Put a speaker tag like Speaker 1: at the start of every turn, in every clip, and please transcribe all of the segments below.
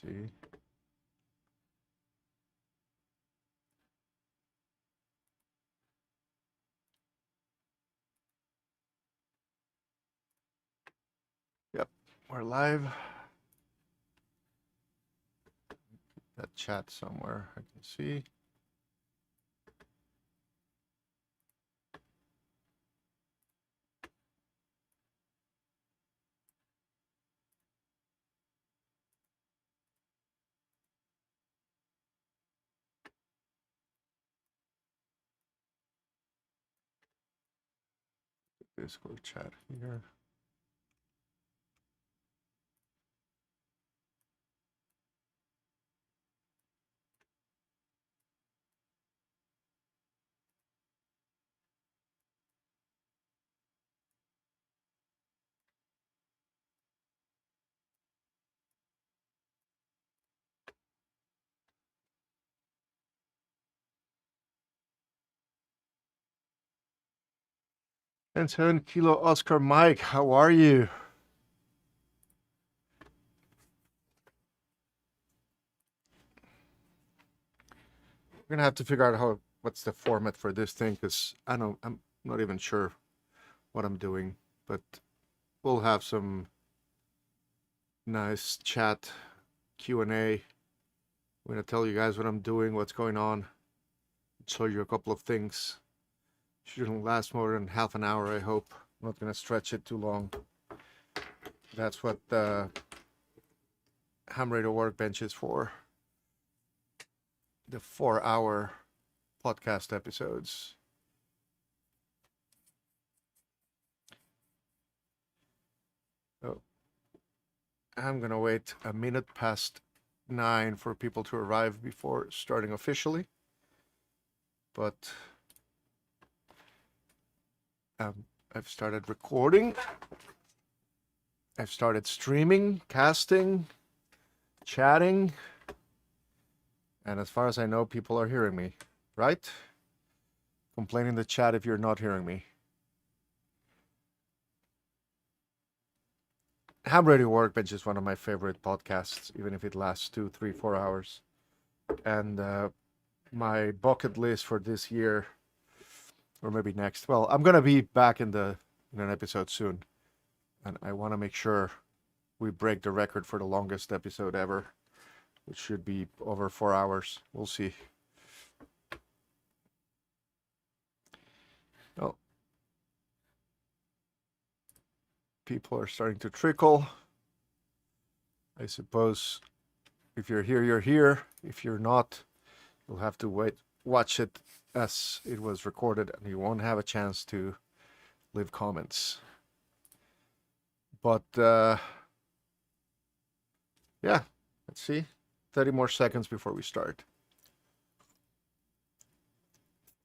Speaker 1: see. Yep, we're live. That chat somewhere I can see. Discord chat here. And 7 Kilo Oscar Mike, how are you? We're gonna have to figure out what's the format for this thing, because I'm not even sure what I'm doing, but we'll have some nice chat Q&A. I'm gonna tell you guys what I'm doing, what's going on, show you a couple of things. Shouldn't last more than half an hour, I hope. I'm not gonna stretch it too long. That's what the Ham Radio Workbench is for. The 4-hour podcast episodes. Oh, I'm gonna wait a minute past 9 for people to arrive before starting officially. But I've started recording. I've started streaming, casting, chatting. And as far as I know, people are hearing me, right? Complain in the chat if you're not hearing me. Ham Radio Workbench is one of my favorite podcasts, even if it lasts 2, 3, 4 hours. And my bucket list for this year, or maybe next. Well, I'm gonna be back in an episode soon, and I want to make sure we break the record for the longest episode ever, which should be over 4 hours. We'll see. Oh, people are starting to trickle. I suppose if you're here, you're here. If you're not, you'll have to watch it as it was recorded, and you won't have a chance to leave comments. But yeah, let's see. 30 more seconds before we start.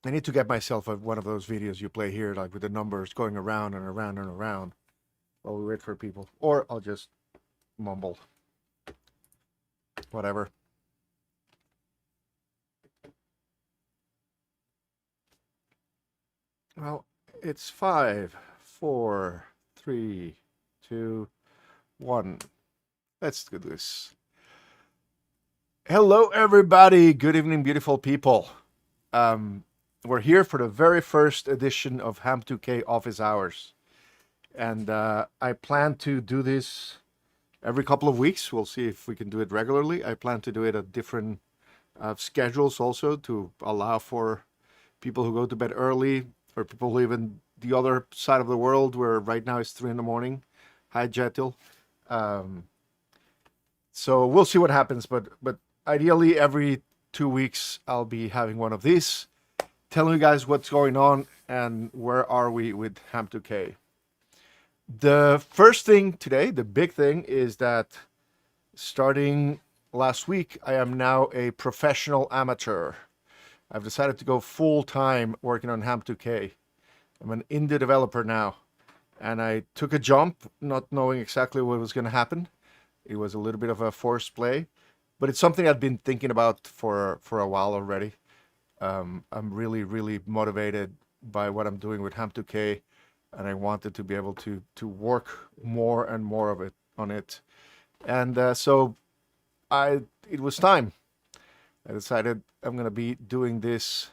Speaker 1: I need to get myself one of those videos you play here, like with the numbers going around and around and around while we wait for people. Or I'll just mumble. Whatever. Well, it's 5, 4, 3, 2, 1. Let's do this. Hello, everybody. Good evening, beautiful people. We're here for the very first edition of Ham2K Office Hours. And I plan to do this every couple of weeks. We'll see if we can do it regularly. I plan to do it at different schedules also, to allow for people who go to bed early, or people who live in the other side of the world where right now it's 3 in the morning. Hi, Jetil. So we'll see what happens, but ideally every 2 weeks I'll be having one of these, telling you guys what's going on and where are we with Ham2K. The first thing today, the big thing, is that starting last week, I am now a professional amateur. I've decided to go full-time working on Ham2K. I'm an indie developer now, and I took a jump not knowing exactly what was going to happen. It was a little bit of a forced play, but it's something I've been thinking about for a while already. I'm really, really motivated by what I'm doing with Ham2K, and I wanted to be able to work more and more on it. And so it was time. I decided I'm gonna be doing this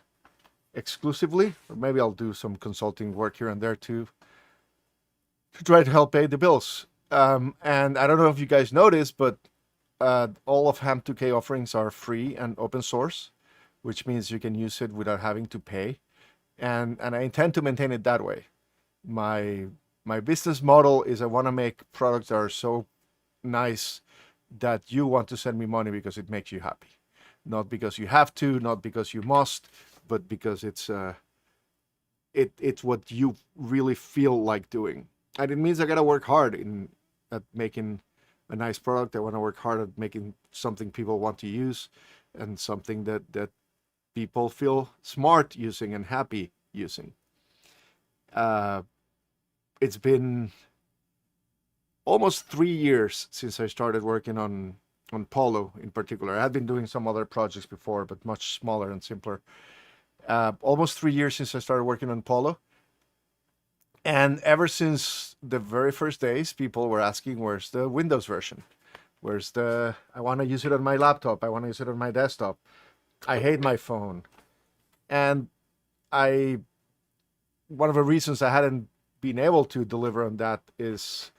Speaker 1: exclusively, or maybe I'll do some consulting work here and there too, to try to help pay the bills. And I don't know if you guys noticed, but all of Ham2K offerings are free and open source, which means you can use it without having to pay. And I intend to maintain it that way. My business model is I want to make products that are so nice that you want to send me money because it makes you happy. Not because you have to, not because you must, but because it's what you really feel like doing. And it means I gotta work hard at making a nice product. I want to work hard at making something people want to use, and something that people feel smart using and happy using. It's been almost 3 years since I started working on Polo in particular. I had been doing some other projects before, but much smaller and simpler. Almost 3 years since I started working on Polo. And ever since the very first days, people were asking, where's the Windows version? I want to use it on my laptop. I want to use it on my desktop. I hate my phone. And one of the reasons I hadn't been able to deliver on that is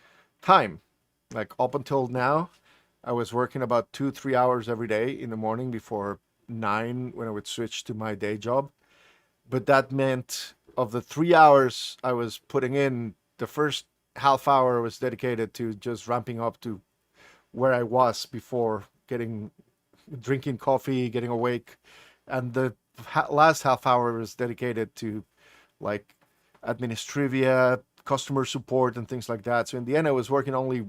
Speaker 1: time. Like up until now, I was working about 2-3 hours every day in the morning before 9 when I would switch to my day job. But that meant of the 3 hours I was putting in, the first half hour was dedicated to just ramping up to where I was before drinking coffee, getting awake. And the last half hour was dedicated to like administrivia, customer support, and things like that. So in the end, I was working only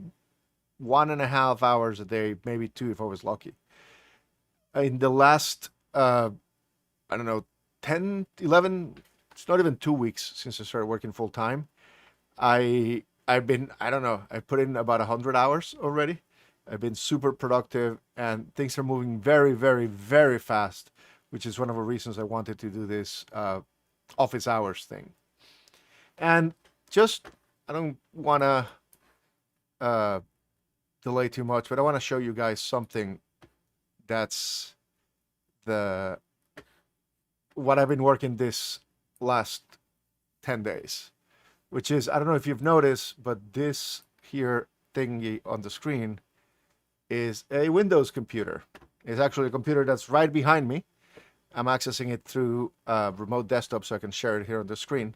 Speaker 1: 1.5 hours a day, maybe 2 if I was lucky. In the last, I don't know, 10, 11, it's not even 2 weeks since I started working full time. I put in about 100 hours already. I've been super productive, and things are moving very, very, very fast, which is one of the reasons I wanted to do this office hours thing. And I don't want to delay too much, but I want to show you guys something that's what I've been working this last 10 days, which is, I don't know if you've noticed, but this here thingy on the screen is a Windows computer. It's actually a computer that's right behind me. I'm accessing it through a remote desktop so I can share it here on the screen.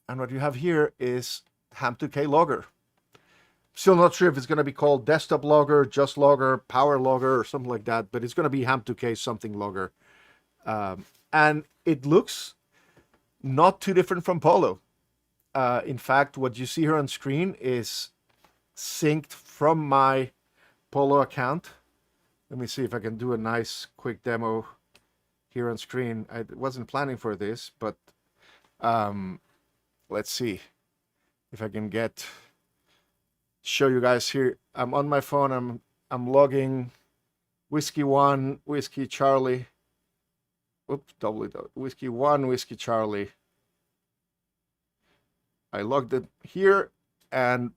Speaker 1: And what you have here is Ham2K Logger. Still not sure if it's going to be called Desktop Logger, Just Logger, Power Logger, or something like that, but it's going to be Ham2K something Logger. And it looks not too different from Polo. In fact, what you see here on screen is synced from my Polo account. Let me see if I can do a nice quick demo here on screen. I wasn't planning for this, but let's see if I can show you guys here. I'm on my phone. I'm logging Whiskey 1, Whiskey Charlie. Oops, Whiskey 1, Whiskey Charlie. I logged it here, and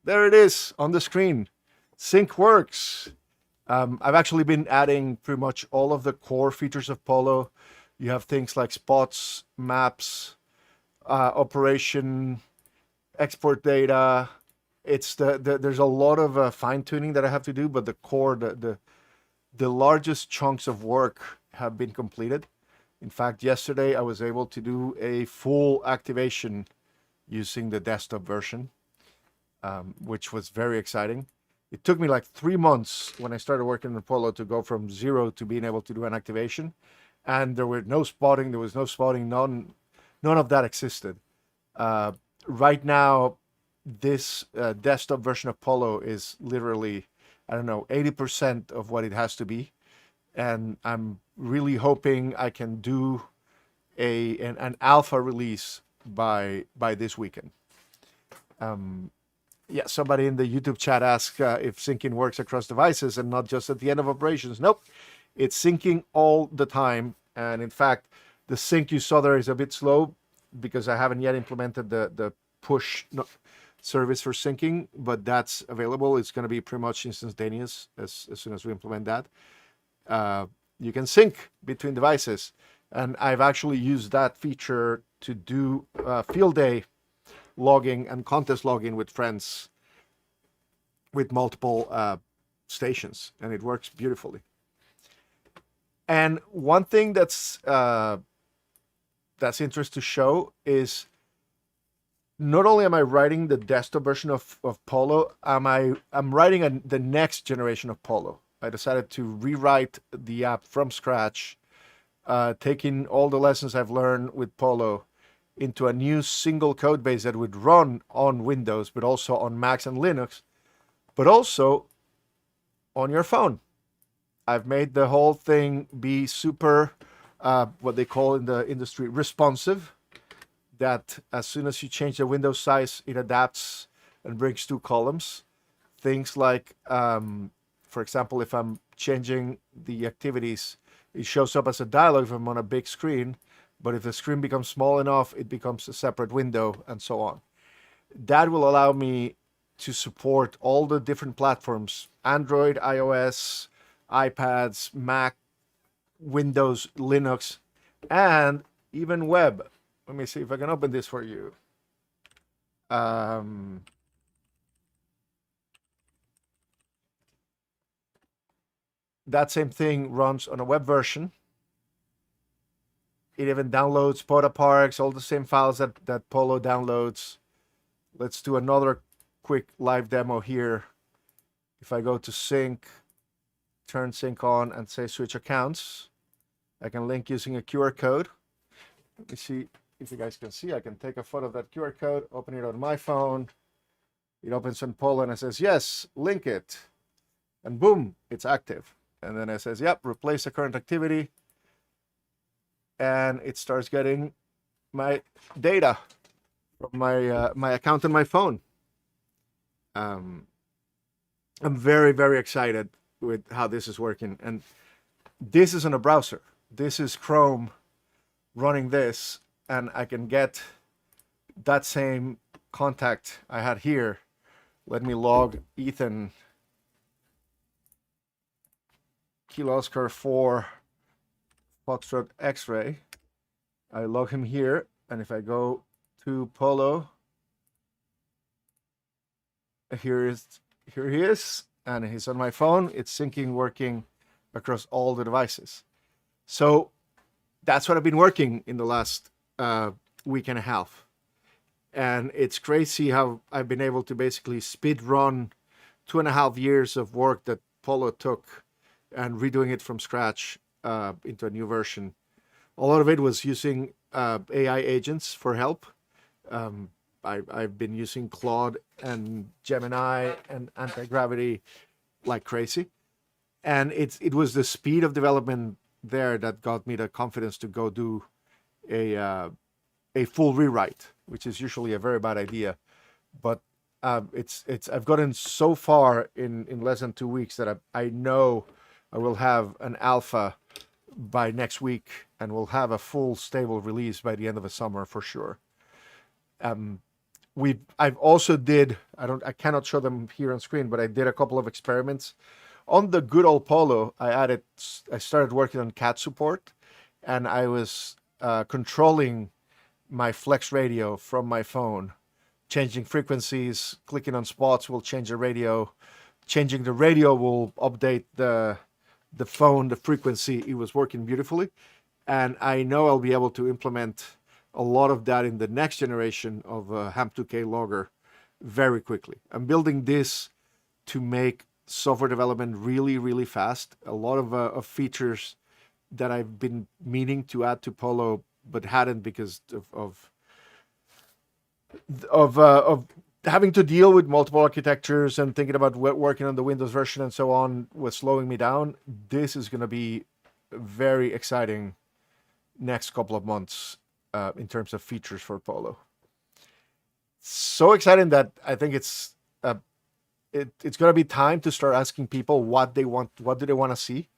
Speaker 1: there it is on the screen. Sync works. I've actually been adding pretty much all of the core features of Polo. You have things like spots, maps, operation, export data. There's a lot of fine tuning that I have to do, but the core, the largest chunks of work have been completed. In fact, yesterday I was able to do a full activation using the desktop version, which was very exciting. It took me like 3 months when I started working in Polo to go from 0 to being able to do an activation. And there was no spotting, none of that existed. Right now, this desktop version of Polo is literally, I don't know, 80% of what it has to be. And I'm really hoping I can do an alpha release by this weekend. Yeah, somebody in the YouTube chat asked if syncing works across devices and not just at the end of operations. Nope, it's syncing all the time. And in fact, the sync you saw there is a bit slow because I haven't yet implemented the push service for syncing, but that's available. It's going to be pretty much instantaneous as soon as we implement that. You can sync between devices, and I've actually used that feature to do field day logging and contest logging with friends with multiple stations, and it works beautifully. And one thing that's interesting to show is not only am I writing the desktop version of Polo, I'm writing the next generation of Polo. I decided to rewrite the app from scratch, taking all the lessons I've learned with Polo into a new single code base that would run on Windows, but also on Macs and Linux, but also on your phone. I've made the whole thing be super, what they call in the industry, responsive, that as soon as you change the window size, it adapts and brings two columns. Things like, for example, if I'm changing the activities, it shows up as a dialog if I'm on a big screen, but if the screen becomes small enough, it becomes a separate window, and so on. That will allow me to support all the different platforms: Android, iOS, iPads, Mac, Windows, Linux, and even web. Let me see if I can open this for you. That same thing runs on a web version. It even downloads Podaparks, all the same files that Polo downloads. Let's do another quick live demo here. If I go to sync, turn sync on, and say switch accounts, I can link using a QR code. Let me see if you guys can see. I can take a photo of that QR code, open it on my phone. It opens on Polo and it says, yes, link it. And boom, it's active. And then it says, yep, replace the current activity. And it starts getting my data from my account on my phone. I'm very, very excited with how this is working. And this is in a browser. This is Chrome running this, and I can get that same contact I had here. Let me log Ethan Kilo Oscar 4 Foxtrot X-ray. I log him here, and if I go to Polo, here he is, and he's on my phone. It's syncing, working across all the devices. So that's what I've been working in the last week and a half. And it's crazy how I've been able to basically speed run 2.5 years of work that Polo took and redoing it from scratch into a new version. A lot of it was using AI agents for help. I've been using Claude and Gemini and anti-gravity like crazy. And it was the speed of development there that got me the confidence to go do a full rewrite, which is usually a very bad idea. But I've gotten so far in less than 2 weeks that I know I will have an alpha by next week, and we'll have a full stable release by the end of the summer for sure. I've also I cannot show them here on screen, but I did a couple of experiments on the good old Polo. I started working on cat support, and I was controlling my Flex radio from my phone, changing frequencies. Clicking on spots will change the radio. Changing the radio will update the phone, the frequency. It was working beautifully, and I know I'll be able to implement a lot of that in the next generation of Ham2K logger very quickly. I'm building this to make software development really, really fast. A lot of features that I've been meaning to add to Polo but hadn't because of having to deal with multiple architectures and thinking about working on the Windows version and so on was slowing me down. This is going to be very exciting next couple of months in terms of features for Polo. So exciting that I think it's going to be time to start asking people what they want. What do they want to see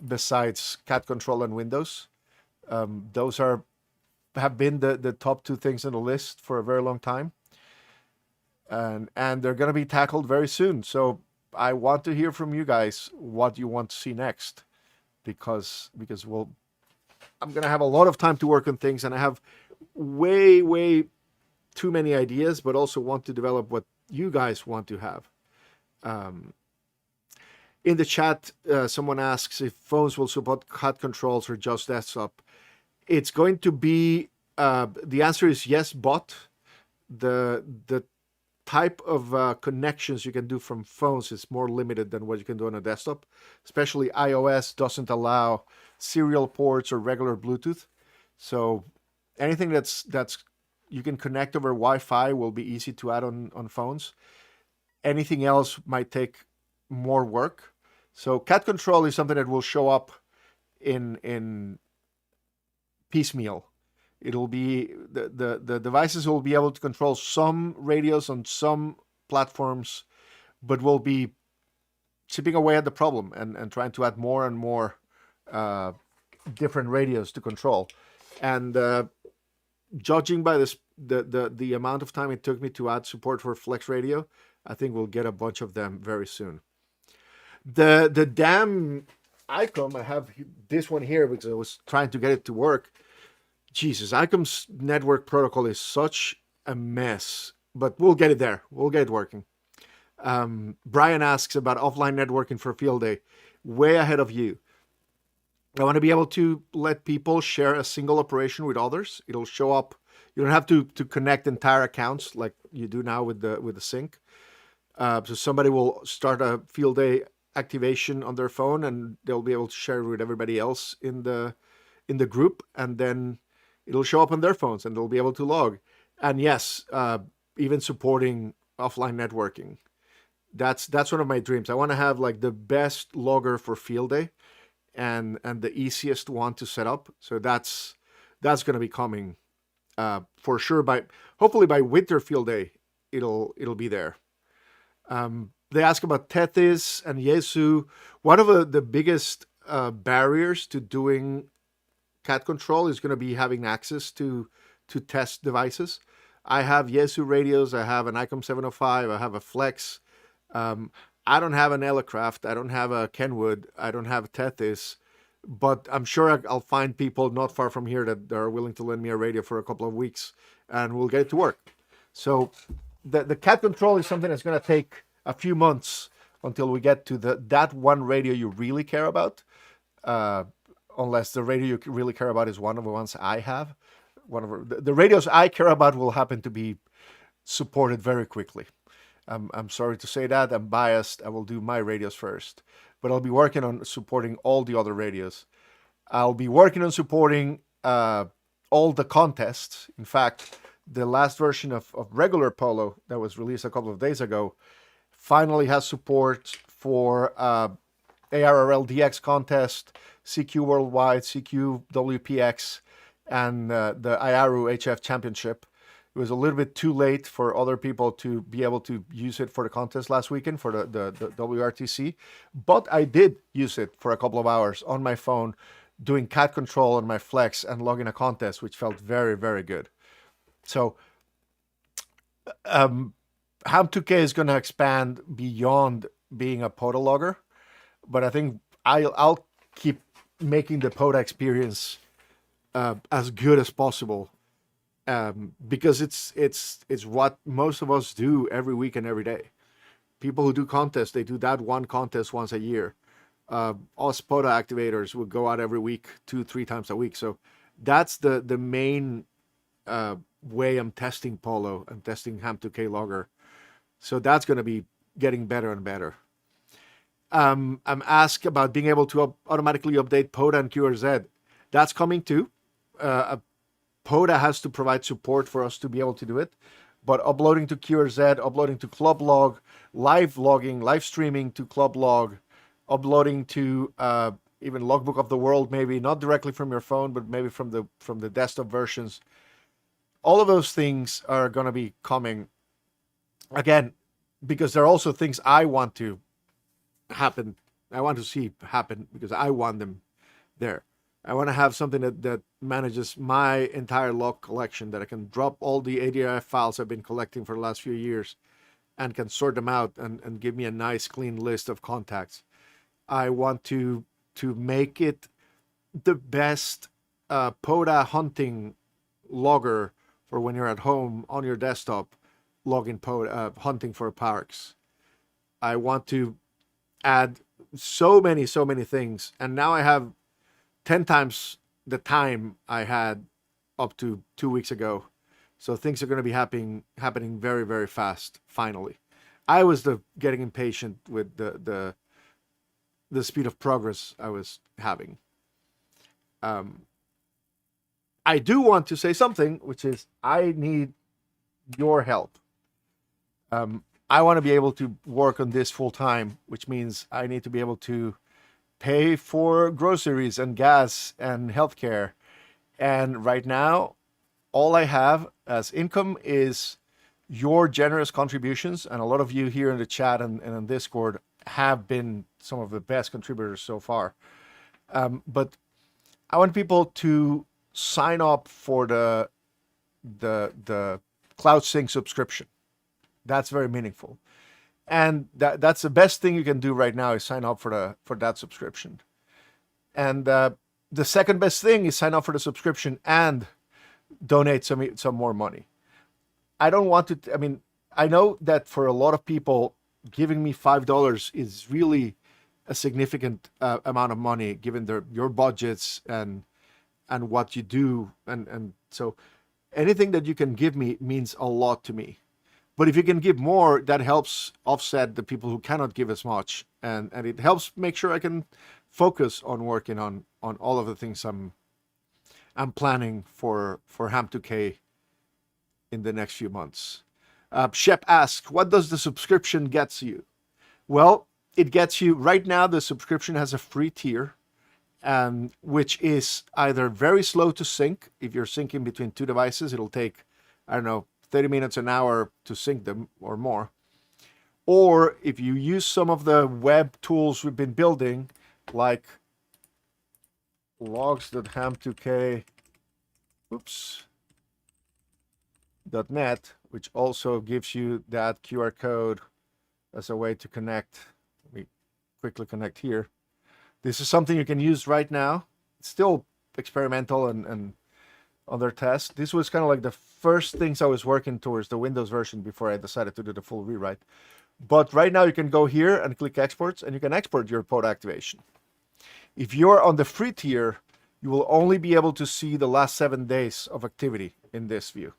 Speaker 1: besides cat control and Windows? Those have been the top two things on the list for a very long time. and they're going to be tackled very soon. So I want to hear from you guys what you want to see next, because I'm going to have a lot of time to work on things, and I have way too many ideas, but also want to develop what you guys want to have. In the chat, someone asks if phones will support cat controls or just desktop. It's going to be the answer is yes, but the type of connections you can do from phones is more limited than what you can do on a desktop. Especially iOS doesn't allow serial ports or regular Bluetooth. So anything that's you can connect over Wi-Fi will be easy to add on phones. Anything else might take more work. So cat control is something that will show up in piecemeal. It'll be the devices will be able to control some radios on some platforms, but will be chipping away at the problem and trying to add more and more different radios to control. And judging by the amount of time it took me to add support for Flex Radio, I think we'll get a bunch of them very soon. The damn ICOM, I have this one here because I was trying to get it to work. Jesus, ICOM's network protocol is such a mess, but we'll get it there. We'll get it working. Brian asks about offline networking for field day. Way ahead of you. I want to be able to let people share a single operation with others. It'll show up. You don't have to connect entire accounts like you do now with the sync. So somebody will start a field day activation on their phone, and they'll be able to share it with everybody else in the group, and then it'll show up on their phones, and they'll be able to log. And yes, even supporting offline networking. That's one of my dreams. I want to have like the best logger for field day, and the easiest one to set up. So that's going to be coming for sure. Hopefully by winter field day, it'll be there. They ask about Tethys and Yesu. One of the biggest barriers to doing cat control is going to be having access to test devices. I have Yesu radios. I have an ICOM 705. I have a Flex. I don't have an Elecraft. I don't have a Kenwood. I don't have Tethys. But I'm sure I'll find people not far from here that are willing to lend me a radio for a couple of weeks, and we'll get it to work. So the cat control is something that's going to take a few months until we get to that one radio you really care about, unless the radio you really care about is one of the ones I have. The radios I care about will happen to be supported very quickly. I'm sorry to say that. I'm biased. I will do my radios first. But I'll be working on supporting all the other radios. I'll be working on supporting all the contests. In fact, the last version of regular Polo that was released a couple of days ago finally has support for ARRL DX contest, CQ Worldwide, CQ WPX, and the IARU HF Championship. It was a little bit too late for other people to be able to use it for the contest last weekend for the WRTC, but I did use it for a couple of hours on my phone, doing cat control on my Flex and logging a contest, which felt very, very good. So Ham2K is going to expand beyond being a POTA logger, but I think I'll keep making the POTA experience as good as possible, because it's what most of us do every week and every day. People who do contests, they do that one contest once a year. Us POTA activators will go out every week, 2-3 times a week. So that's the main way I'm testing Polo. I'm testing Ham2K logger. So that's going to be getting better and better. I'm asked about being able to automatically update POTA and QRZ. That's coming too. POTA has to provide support for us to be able to do it. But uploading to QRZ, uploading to Club Log, live logging, live streaming to Club Log, uploading to even Logbook of the World, maybe not directly from your phone, but maybe from the desktop versions. All of those things are going to be coming. Again, because there are also things I want to happen. I want to see happen because I want them there. I want to have something that manages my entire log collection, that I can drop all the ADIF files I've been collecting for the last few years and can sort them out and give me a nice clean list of contacts. I want to make it the best PODA hunting logger for when you're at home on your desktop logging hunting for parks. I want to add so many things, and now I have 10 times the time I had up to 2 weeks ago. So things are going to be happening very, very fast. Finally, I was getting impatient with the speed of progress I was having. I do want to say something, which is I need your help. I want to be able to work on this full time, which means I need to be able to pay for groceries and gas and healthcare. And right now, all I have as income is your generous contributions. And a lot of you here in the chat and on Discord have been some of the best contributors so far. But I want people to sign up for the Cloud Sync subscription. That's very meaningful. And that's the best thing you can do right now is sign up for that subscription. And the second best thing is sign up for the subscription and donate some more money. I don't want to, I mean, I know that for a lot of people, giving me $5 is really a significant amount of money given your budgets and what you do. And so anything that you can give me means a lot to me. But if you can give more, that helps offset the people who cannot give as much. And it helps make sure I can focus on working on all of the things I'm planning for Ham2K in the next few months. Shep asks, what does the subscription get you? Well, it gets you, right now the subscription has a free tier, which is either very slow to sync. If you're syncing between two devices, it'll take, I don't know, 30 minutes, an hour to sync them or more. Or if you use some of the web tools we've been building, like logs.ham2k, .net, which also gives you that QR code as a way to connect. Let me quickly connect here. This is something you can use right now. It's still experimental and other tests. This was kind of like the first things I was working towards, the Windows version, before I decided to do the full rewrite. But right now you can go here and click exports, and you can export your pod activation. If you're on the free tier, you will only be able to see the last 7 days of activity in this view.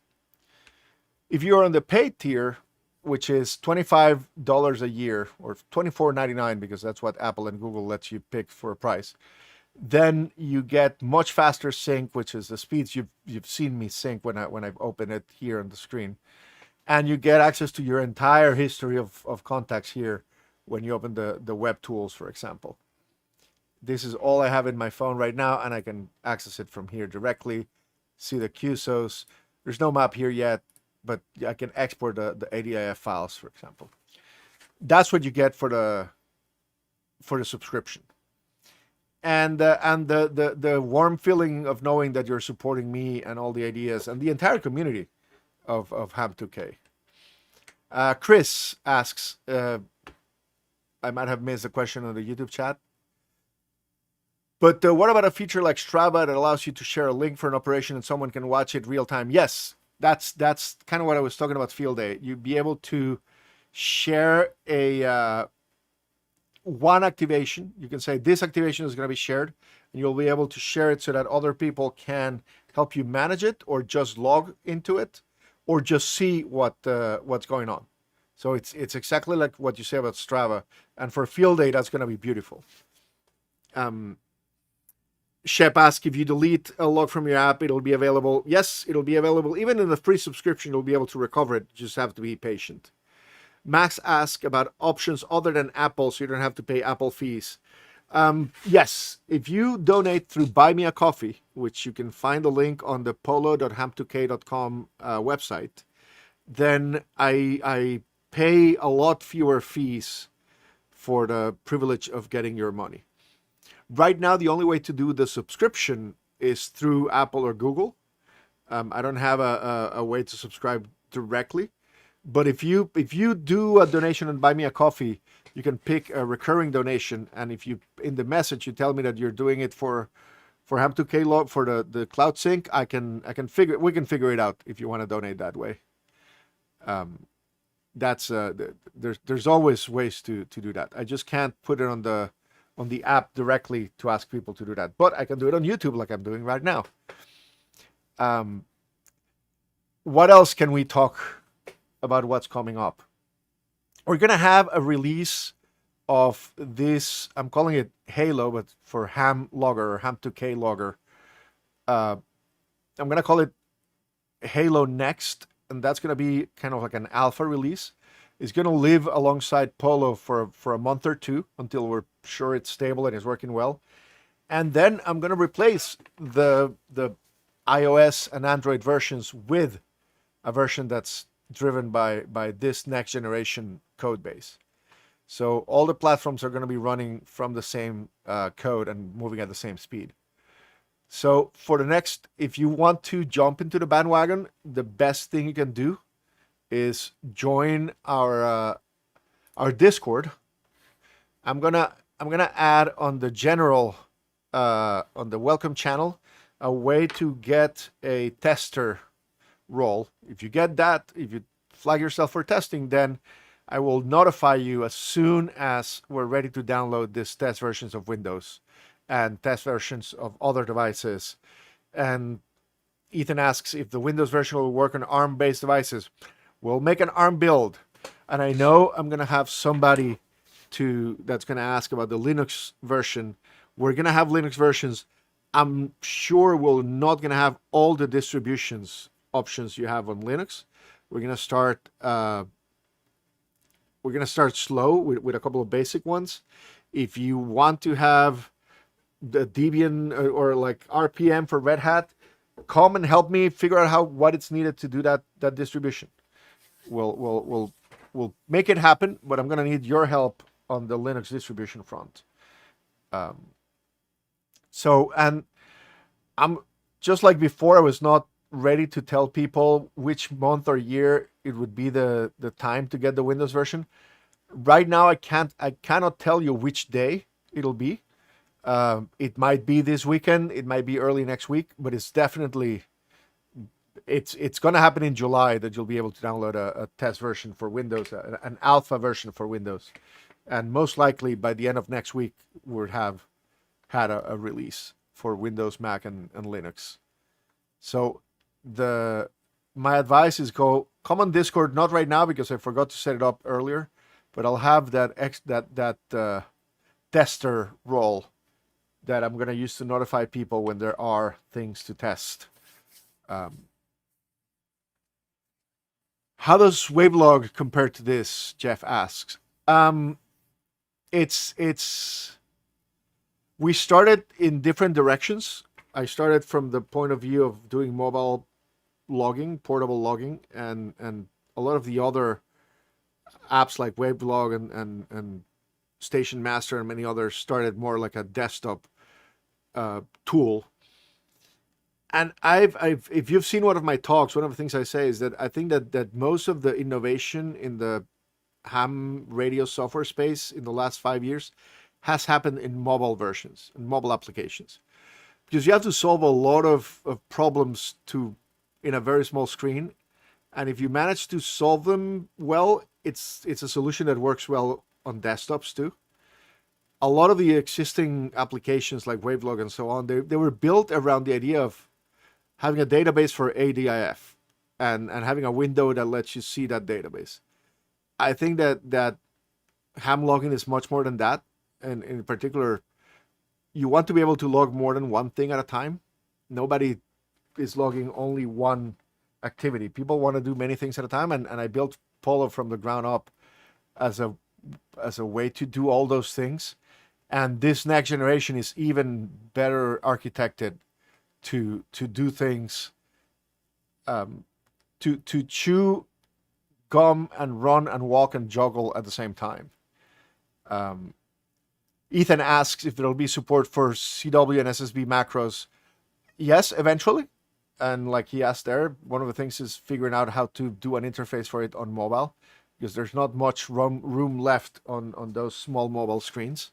Speaker 1: If you're on the paid tier, which is $25 a year, or $24.99, because that's what Apple and Google lets you pick for a price, then you get much faster sync, which is the speeds you've seen me sync when I've opened it here on the screen. And you get access to your entire history of contacts here when you open the web tools, for example. This is all I have in my phone right now, and I can access it from here directly, see the QSOs. There's no map here yet, but I can export the ADIF files, for example. That's what you get for the subscription. And the warm feeling of knowing that you're supporting me and all the ideas and the entire community of Ham2K. Chris asks, I might have missed a question on the YouTube chat, but what about a feature like Strava that allows you to share a link for an operation and someone can watch it real time? Yes, that's kind of what I was talking about field day. You'd be able to share one activation. You can say this activation is going to be shared, and you'll be able to share it so that other people can help you manage it, or just log into it, or just see what's going on. So it's exactly like what you say about Strava, and for field day, that's going to be beautiful. Shep asks, if you delete a log from your app, it'll be available. Yes, it'll be available. Even in the free subscription, you'll be able to recover it. You just have to be patient. Max asks about options other than Apple, so you don't have to pay Apple fees. Yes, if you donate through Buy Me a Coffee, which you can find the link on the polo.ham2k.com website, then I pay a lot fewer fees for the privilege of getting your money. Right now, the only way to do the subscription is through Apple or Google. I don't have a way to subscribe directly, But if you do a donation and buy me a coffee, you can pick a recurring donation, and if you in the message you tell me that you're doing it for Ham2K log for the cloud sync, we can figure it out if you want to donate that way. That's there's always ways to do that. I just can't put it on the app directly to ask people to do that, but I can do it on YouTube like I'm doing right now. What else can we talk about what's coming up? We're gonna have a release of this. I'm calling it Halo, but for Ham Logger or Ham2K Logger, I'm gonna call it Halo Next, and that's gonna be kind of like an alpha release. It's gonna live alongside Polo for a month or two until we're sure it's stable and it's working well, and then I'm gonna replace the iOS and Android versions with a version that's driven by this next generation code base. So all the platforms are going to be running from the same code and moving at the same speed. So for the next, if you want to jump into the bandwagon, the best thing you can do is join our Discord. I'm gonna add on the general on the welcome channel a way to get a tester role. If you get that, if you flag yourself for testing, then I will notify you as soon as we're ready to download this test versions of Windows and test versions of other devices. And Ethan asks if the Windows version will work on ARM-based devices. We'll make an ARM build. And I know I'm going to have somebody that's going to ask about the Linux version. We're going to have Linux versions. I'm sure we're not going to have all the distributions options you have on Linux. We're going to start slow with a couple of basic ones. If you want to have the Debian or like RPM for Red Hat, come and help me figure out what it's needed to do that distribution. We'll make it happen, but I'm going to need your help on the Linux distribution front. And I'm just like before, I was not ready to tell people which month or year it would be the time to get the Windows version. Right now, I cannot tell you which day it'll be. It might be this weekend, it might be early next week, but it's definitely it's going to happen in July that you'll be able to download a test version for Windows, an alpha version for Windows, and most likely by the end of next week we'll have had a release for Windows, Mac, and Linux. So my advice is come on Discord, not right now because I forgot to set it up earlier, but I'll have that tester role that I'm going to use to notify people when there are things to test. How does Wavelog compare to this? Jeff asks. We started in different directions. I started from the point of view of doing mobile logging, portable logging, and a lot of the other apps like Wavelog and Station Master and many others started more like a desktop tool. And if you've seen one of my talks, one of the things I say is that I think that most of the innovation in the ham radio software space in the last 5 years has happened in mobile versions and mobile applications, because you have to solve a lot of problems in a very small screen, and if you manage to solve them well, it's a solution that works well on desktops too. A lot of the existing applications like Wavelog and so on, they were built around the idea of having a database for ADIF and having a window that lets you see that database. I think that ham logging is much more than that. And in particular, you want to be able to log more than one thing at a time. Nobody is logging only one activity. People want to do many things at a time. And I built Polo from the ground up as a way to do all those things. And this next generation is even better architected to do things, to chew gum and run and walk and juggle at the same time. Ethan asks if there will be support for CW and SSB macros. Yes, eventually. And like he asked there, one of the things is figuring out how to do an interface for it on mobile, because there's not much room left on those small mobile screens.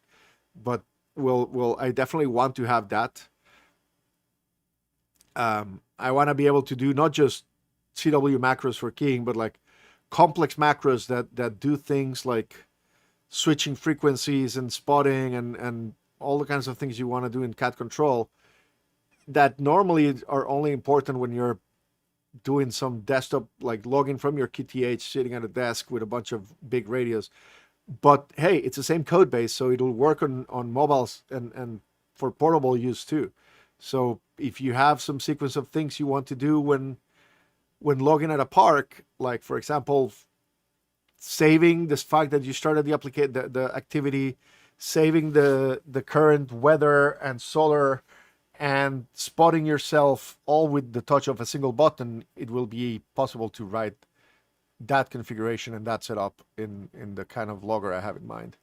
Speaker 1: But I definitely want to have that. I want to be able to do not just CW macros for keying, but like complex macros that do things like switching frequencies and spotting and all the kinds of things you want to do in cat control that normally are only important when you're doing some desktop, like logging from your KTH, sitting at a desk with a bunch of big radios. But hey, it's the same code base, so it'll work on mobiles and for portable use too. So if you have some sequence of things you want to do when logging at a park, like for example, saving this fact that you started the activity, saving the current weather and solar, and spotting yourself all with the touch of a single button, it will be possible to write that configuration and that setup in the kind of logger I have in mind.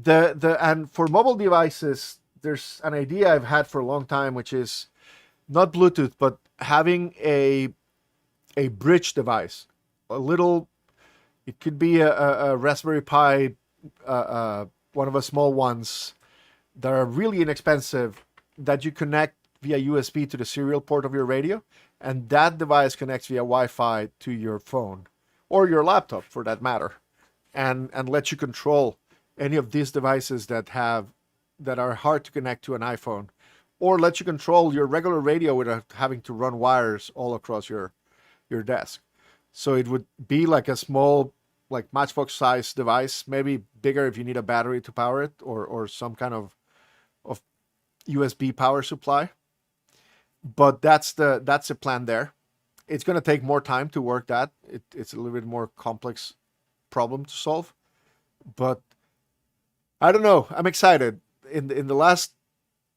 Speaker 1: And for mobile devices, there's an idea I've had for a long time, which is not Bluetooth, but having a bridge device, a little. It could be a Raspberry Pi, one of the small ones that are really inexpensive, that you connect via USB to the serial port of your radio, and that device connects via Wi-Fi to your phone or your laptop, for that matter, and lets you control any of these devices that are hard to connect to an iPhone, or let you control your regular radio without having to run wires all across your desk. So it would be like a small, like Matchbox size device, maybe bigger if you need a battery to power it, or some kind of USB power supply. But that's the plan there. It's going to take more time to work that. It's a little bit more complex problem to solve. But I don't know. I'm excited. In the last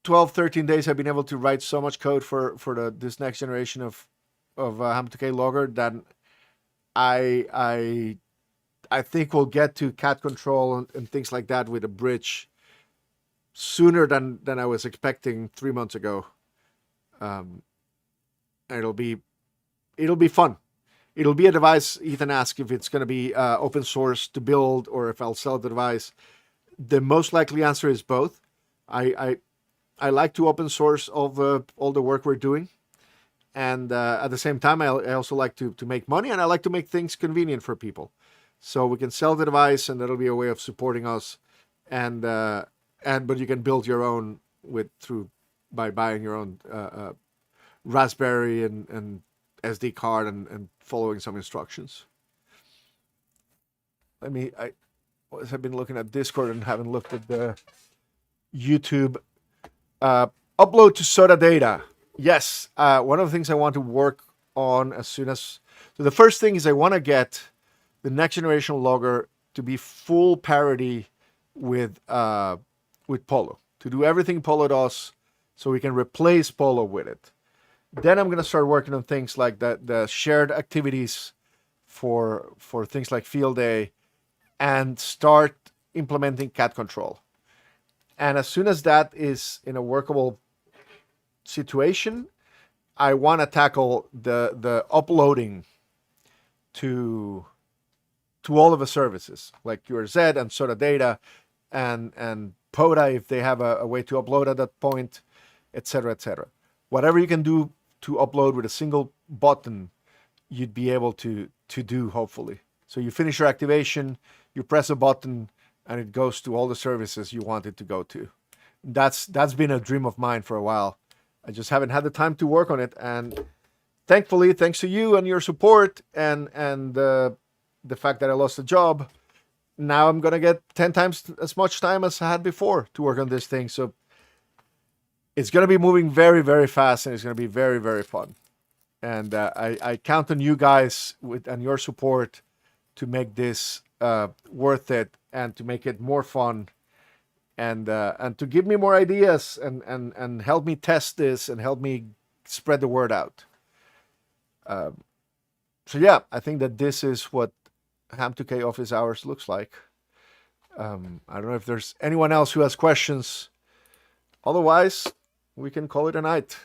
Speaker 1: 12, 13 days, I've been able to write so much code for this next generation of Ham2K logger that I think we'll get to cat control and things like that with a bridge sooner than I was expecting 3 months ago. And it'll be fun. It'll be a device. Ethan asked if it's going to be open source to build or if I'll sell the device. The most likely answer is both. I like to open source all the work we're doing, and at the same time, I also like to make money, and I like to make things convenient for people. So we can sell the device, and that'll be a way of supporting us, but you can build your own by buying your own Raspberry and SD card and following some instructions. I've been looking at Discord and haven't looked at the YouTube. Upload to SOTA data. Yes, one of the things I want to work on as soon as... So the first thing is I want to get the next generation logger to be full parity with Polo, to do everything Polo does, so we can replace Polo with it. Then I'm going to start working on things like the shared activities for things like field day, and start implementing cat control. And as soon as that is in a workable situation, I want to tackle the uploading to all of the services like URZ and SOTA data and PODA if they have a way to upload at that point, etc., etc. Whatever you can do to upload with a single button, you'd be able to do, hopefully. So you finish your activation, you press a button, and it goes to all the services you want it to go to. That's been a dream of mine for a while. I just haven't had the time to work on it, and thankfully, thanks to you and your support and the fact that I lost a job, now I'm gonna get 10 times as much time as I had before to work on this thing. So it's gonna be moving very, very fast, and it's gonna be very, very fun. And I count on you guys and your support to make this worth it, and to make it more fun, and to give me more ideas and help me test this and help me spread the word out. So yeah, I think that this is what Ham2K office hours looks like. I don't know if there's anyone else who has questions. Otherwise, we can call it a night.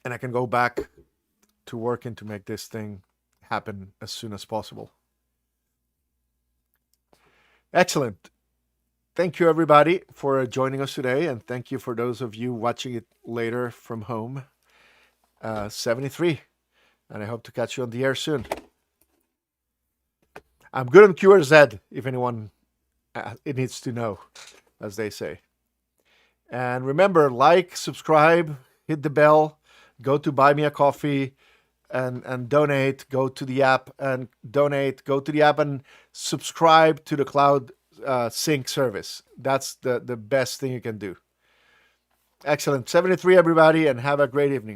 Speaker 1: And I can go back to working to make this thing happen as soon as possible. Excellent. Thank you, everybody, for joining us today. And thank you for those of you watching it later from home. 73. And I hope to catch you on the air soon. I'm good on QRZ, if anyone it needs to know, as they say. And remember, like, subscribe, hit the bell, go to Buy Me a Coffee, and donate. Go to the app and donate. Go to the app and subscribe to the Cloud Sync service. That's the best thing you can do. Excellent. 73, everybody, and have a great evening.